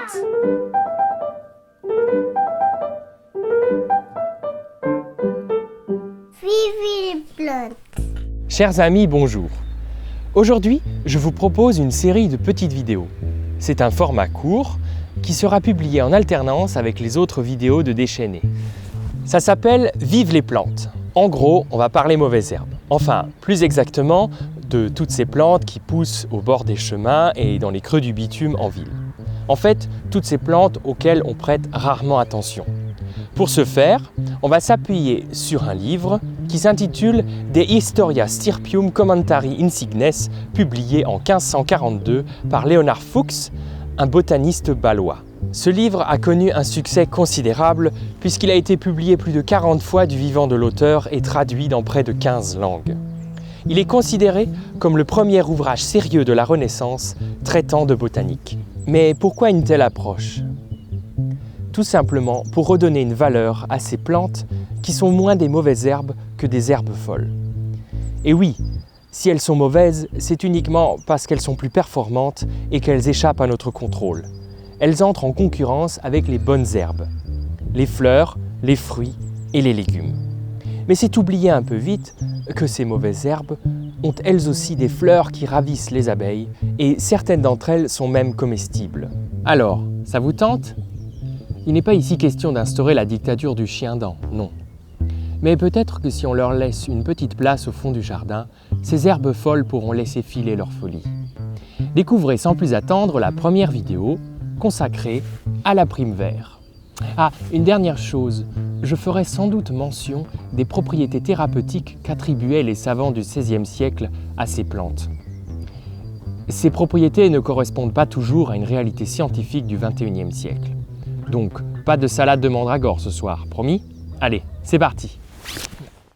plantes. Vive les plantes. Chers amis, bonjour. Aujourd'hui, je vous propose une série de petites vidéos. C'est un format court qui sera publié en alternance avec les autres vidéos de Déchaîné. Ça s'appelle « Vive les plantes ». En gros, on va parler mauvaises herbes. Enfin, plus exactement, de toutes ces plantes qui poussent au bord des chemins et dans les creux du bitume en ville. En fait, toutes ces plantes auxquelles on prête rarement attention. Pour ce faire, on va s'appuyer sur un livre qui s'intitule « De Historia Stirpium Commentari Insignes » publié en 1542 par Leonard Fuchs, un botaniste bâlois. Ce livre a connu un succès considérable puisqu'il a été publié plus de 40 fois du vivant de l'auteur et traduit dans près de 15 langues. Il est considéré comme le premier ouvrage sérieux de la Renaissance traitant de botanique. Mais pourquoi une telle approche ? Tout simplement pour redonner une valeur à ces plantes qui sont moins des mauvaises herbes que des herbes folles. Et oui, si elles sont mauvaises, c'est uniquement parce qu'elles sont plus performantes et qu'elles échappent à notre contrôle. Elles entrent en concurrence avec les bonnes herbes, les fleurs, les fruits et les légumes. Mais c'est oublier un peu vite que ces mauvaises herbes ont elles aussi des fleurs qui ravissent les abeilles et certaines d'entre elles sont même comestibles. Alors, ça vous tente ? Il n'est pas ici question d'instaurer la dictature du chien-dent, non. Mais peut-être que si on leur laisse une petite place au fond du jardin, ces herbes folles pourront laisser filer leur folie. Découvrez sans plus attendre la première vidéo consacrée à la prime vert. Ah, une dernière chose, je ferai sans doute mention des propriétés thérapeutiques qu'attribuaient les savants du XVIe siècle à ces plantes. Ces propriétés ne correspondent pas toujours à une réalité scientifique du XXIe siècle. Donc, pas de salade de mandragore ce soir, promis ? Allez, c'est parti!